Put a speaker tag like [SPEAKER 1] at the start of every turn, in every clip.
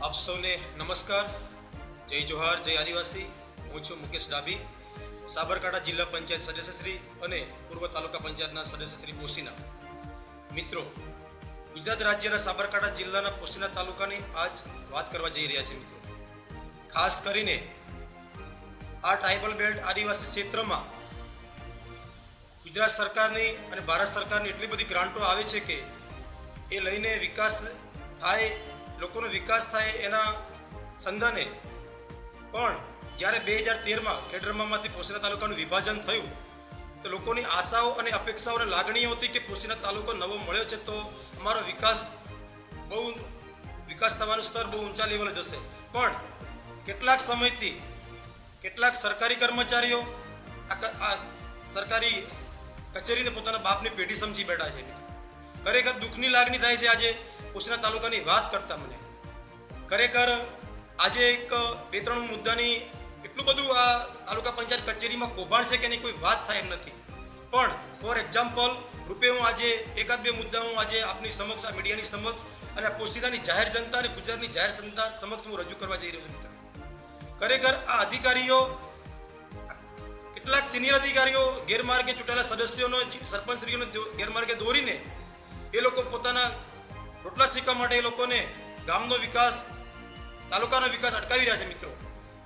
[SPEAKER 1] આપ સૌને નમસ્કાર, જય જોહાર, જય આદિવાસી. હું છું મુકેશ ડાભી, સાબરકાંઠા જિલ્લા પંચાયત સદસ્યશ્રી અને પૂર્વ તાલુકા પંચાયતના સદસ્યશ્રી પોશીના. મિત્રો, ગુજરાત રાજ્યના સાબરકાંઠા જિલ્લાના પોશીના તાલુકાની આજ વાત કરવા જઈ રહ્યા છે. મિત્રો, ખાસ કરીને આ ટ્રાઇબલ બેલ્ટ આદિવાસી ક્ષેત્રમાં ગુજરાત સરકારની અને ભારત સરકારની એટલી બધી ગ્રાન્ટો આવે છે કે એ લઈને વિકાસ થાય, લોકોનો વિકાસ થાય એના સંધાને પણ જ્યારે 2013માં ખેડબ્રહ્મામાંથી પોશીના તાલુકાનું વિભાજન થયું તો લોકોની આશાઓ અને અપેક્ષાઓ અને લાગણીઓ હતી કે પોશીના તાલુકો નવો મળ્યો છે તો અમારો વિકાસ થવાનું સ્તર બહુ ઊંચા લેવલે જશે. પણ કેટલાક સમયથી કેટલાક સરકારી કર્મચારીઓ આ સરકારી કચેરીને પોતાના બાપની પેઢી સમજી બેઠા છે. ખરેખર દુઃખની લાગણી થાય છે આજે પોશીના તાલુકાની વાત કરતા. મને ખરેખર આજે એક બે ત્રણ મુદ્દાની એટલું બધું આ તાલુકા પંચાયત કચેરીમાં કૌભાંડ છે કે એની કોઈ વાત થાય એમ નથી. પણ ફોર એક્ઝામ્પલ રૂપે હું આજે એકાદ બે મુદ્દા હું આજે આપની સમક્ષ, આ મીડિયાની સમક્ષ અને આ પોશીનાની જાહેર જનતા અને ગુજરાતની જાહેર જનતા સમક્ષ હું રજૂ કરવા જઈ રહ્યો છું. ખરેખર આ અધિકારીઓ, કેટલાક સિનિયર અધિકારીઓ ગેરમાર્ગે ચૂંટાયેલા સદસ્યોનો, સરપંચશ્રીઓને ગેરમાર્ગે દોરીને એ લોકો પોતાના રોટલા શીખવા માટે એ લોકોને ગામનો વિકાસ, તાલુકાનો વિકાસ અટકાવી રહ્યા છે. મિત્રો,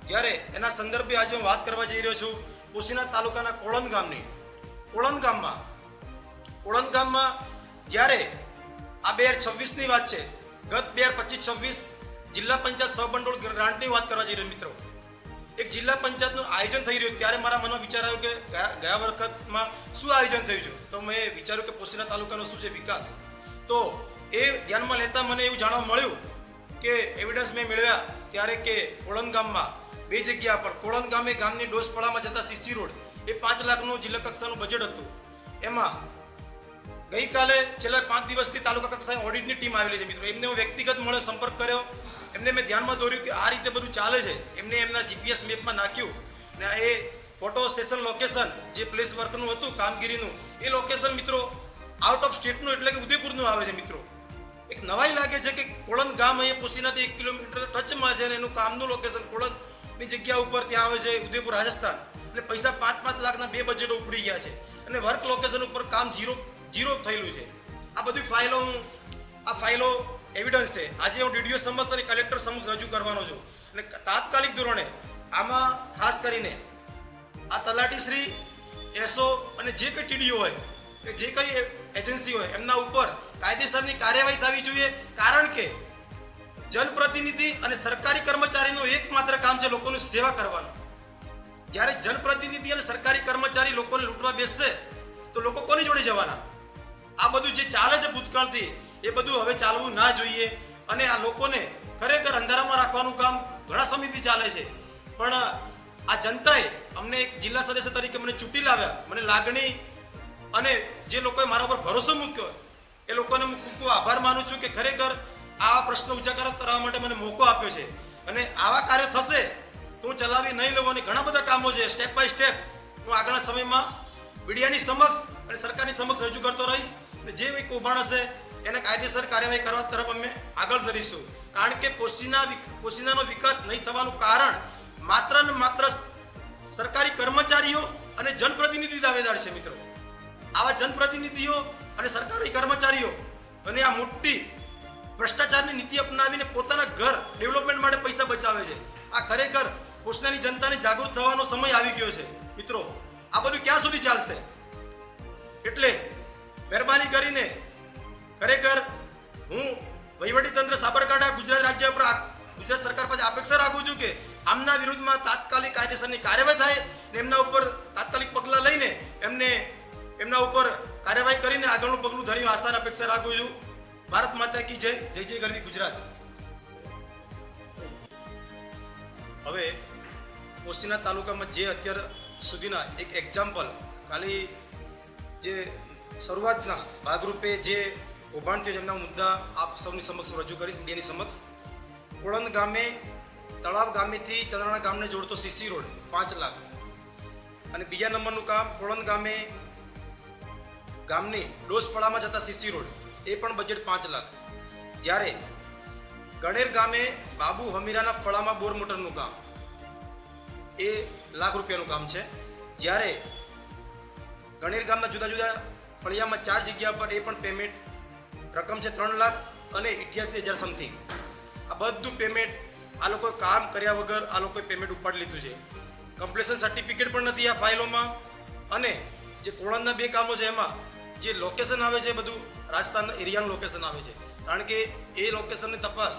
[SPEAKER 1] જ્યારે એના સંદર્ભે આજે હું વાત કરવા જઈ રહ્યો છું પોશીના તાલુકાના કોળંદ ગામની. કોળંદ ગામમાં જ્યારે આ 2026ની વાત છે, ગત 2025-26 જિલ્લા પંચાયત સહભંડોળ ગ્રાન્ટની વાત કરવા જઈ રહ્યો. મિત્રો, એક જિલ્લા પંચાયતનું આયોજન થઈ રહ્યું ત્યારે મારા મનમાં વિચાર આવ્યો કે ગયા વખતમાં શું આયોજન થયું છે. તો મેં વિચાર્યું કે પોશીના તાલુકાનો શું છે વિકાસ. તો એ ધ્યાનમાં લેતા મને એવું જાણવા મળ્યું કે એવિડન્સ મેં મેળવ્યા ત્યારે કે કોળંદ ગામમાં બે જગ્યા પર, કોળંદ ગામે ગામની ડોસપડામાં જતા સીસી રોડ એ 5 લાખનું જિલ્લા કક્ષાનું બજેટ હતું. એમાં ગઈકાલે છેલ્લા 5 દિવસથી તાલુકા કક્ષાએ ઓડિટની ટીમ આવેલી છે. મિત્રો, એમને હું વ્યક્તિગત મળ્યો, સંપર્ક કર્યો, એમને મેં ધ્યાનમાં દોર્યું કે આ રીતે બધું ચાલે છે. એમને એમના જીપીએસ મેપમાં નાખ્યું ને એ ફોટો સેશન લોકેશન જે પ્લેસ વર્કનું હતું કામગીરીનું, એ લોકેશન મિત્રો આઉટ ઓફ સ્ટેટનું એટલે કે ઉદયપુરનું આવે છે. મિત્રો, એક નવાઈ લાગે છે કે કોળંદ ગામ અહીંયા પોશીનાથી 1 કિલોમીટર ટચમાં છે અને એનું કામનું લોકેશન કોળંદની જગ્યા ઉપર ત્યાં આવે છે ઉદયપુર રાજસ્થાન. એટલે પૈસા 5-5 લાખના 2 બજેટો ઉપડી ગયા છે અને વર્ક લોકેશન ઉપર કામ ઝીરો થયેલું છે. આ બધી ફાઇલો એવિડન્સ છે. આજે હું ડીડીઓ સમક્ષ અને કલેક્ટર સમક્ષ રજૂ કરવાનો છું અને તાત્કાલિક ધોરણે આમાં ખાસ કરીને આ તલાટીશ્રી, એસઓ અને જે કંઈ ટીડીઓ હોય કે જે કંઈ એજન્સી હોય એમના ઉપર કાયદેસરની કાર્યવાહી થવી જોઈએ. કારણ કે જનપ્રતિનિધિ અને સરકારી કર્મચારીનું એકમાત્ર કામ છે લોકોની સેવા કરવાનું. જ્યારે જનપ્રતિનિધિ અને સરકારી કર્મચારી લોકોને લૂંટવા બેસશે તો લોકો કોની જોડે જવાના? આ બધું જે ચાલે છે ભૂતકાળથી એ બધું હવે ચાલવું ના જોઈએ અને આ લોકોને ખરેખર અંધારામાં રાખવાનું કામ ઘણા સમયથી ચાલે છે. પણ આ જનતાએ અમને એક જિલ્લા સદસ્ય તરીકે મને ચૂંટી લાવ્યા, મને લાગણી અને જે લોકોએ મારા પર ભરોસો મૂક્યો એ લોકોને હું ખૂબ આભાર માનું છું કે ખરેખર આ પ્રશ્ન ઉજાગર કરવા માટે મને મોકો આપ્યો છે. અને આવા કાર્ય થશે તો હું ચલાવી નહીં લઉં અને ઘણા બધા કામો છે સ્ટેપ બાય સ્ટેપ હું આગળના સમયમાં મીડિયાની સમક્ષ અને સરકારની સમક્ષ રજૂ કરતો રહીશ. અને જે કોઈ કૌભાંડ હશે એને કાયદેસર કાર્યવાહી કરવા તરફ અમે આગળ ધરીશું. કારણ કે પોશીનાનો વિકાસ નહીં થવાનું કારણ માત્ર ને માત્ર સરકારી કર્મચારીઓ અને જનપ્રતિનિધિ દાવેદાર છે. મિત્રો, આવા જનપ્રતિનિધિઓ અને સરકારી કર્મચારીઓ અને આ મોટી ભ્રષ્ટાચારની નીતિ અપનાવીને પોતાના ઘર ડેવલપમેન્ટ માટે પૈસા બચાવે છે. આ ખરેખર પોશીનાની જનતાને જાગૃત થવાનો સમય આવી ગયો છે. મિત્રો, આ બધું ક્યાં સુધી ચાલશે? એટલે મહેરબાની કરીને ખરેખર હું વહીવટીતંત્ર સાબરકાંઠા ગુજરાત રાજ્ય પર, ગુજરાત સરકાર પાસે અપેક્ષા રાખું છું કે આમના વિરુદ્ધમાં તાત્કાલિક કાયદેસરની કાર્યવાહી થાય ને એમના ઉપર તાત્કાલિક પગલાં લઈને એમના ઉપર કાર્યવાહી કરીને આગળનું પગલું ધરી આશા અને અપેક્ષા રાખું છું. ભારત માતા કી જય. જય જય ગરવી ગુજરાત. હવે પોશીના તાલુકામાં જે અત્યાર સુધીના એક એક્ઝામ્પલ, ખાલી જે શરૂઆતના ભાગરૂપે જે કૌભાંડ થયું એમના મુદ્દા આપ સૌની સમક્ષ રજૂ કરીશ, મીડિયાની સમક્ષ. કોળંદ ગામે તળાવ ગામેથી ચંદ્રાણા ગામને જોડતો સીસી રોડ 5 લાખ અને બીજા નંબરનું કામ કોળંદ ગામની ડોસપડામાં જતા સીસી રોડ એ પણ બજેટ 5 લાખ. જ્યારે ગણેર ગામે બાબુ હમીરાના ફળામાં બોર મોટરનું કામ એ લાખ રૂપિયાનું કામ છે. જ્યારે ગણેર ગામના જુદા જુદા ફળિયામાં 4 જગ્યા પર એ પણ પેમેન્ટ રકમ છે 3,88,000 સમથિંગ. આ બધું પેમેન્ટ આ લોકોએ કામ કર્યા વગર આ લોકોએ પેમેન્ટ ઉપાડી લીધું છે. કમ્પ્લેશન સર્ટિફિકેટ પણ નથી આ ફાઇલોમાં. અને જે કોળંદના 2 કામો છે એમાં જે લોકેશન આવે છે બધું રાજસ્થાનના એરિયાનું લોકેશન આવે છે. કારણ કે એ લોકેશનની તપાસ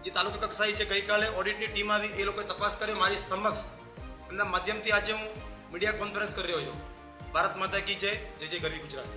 [SPEAKER 1] જે તાલુકા કક્ષાએ છે ગઈકાલે ઓડિટની ટીમ આવી એ લોકોએ તપાસ કરી મારી સમક્ષ એમના માધ્યમથી આજે હું મીડિયા કોન્ફરન્સ કરી રહ્યો છું. ભારત માતા કી જય. જય જય ગરવી ગુજરાત.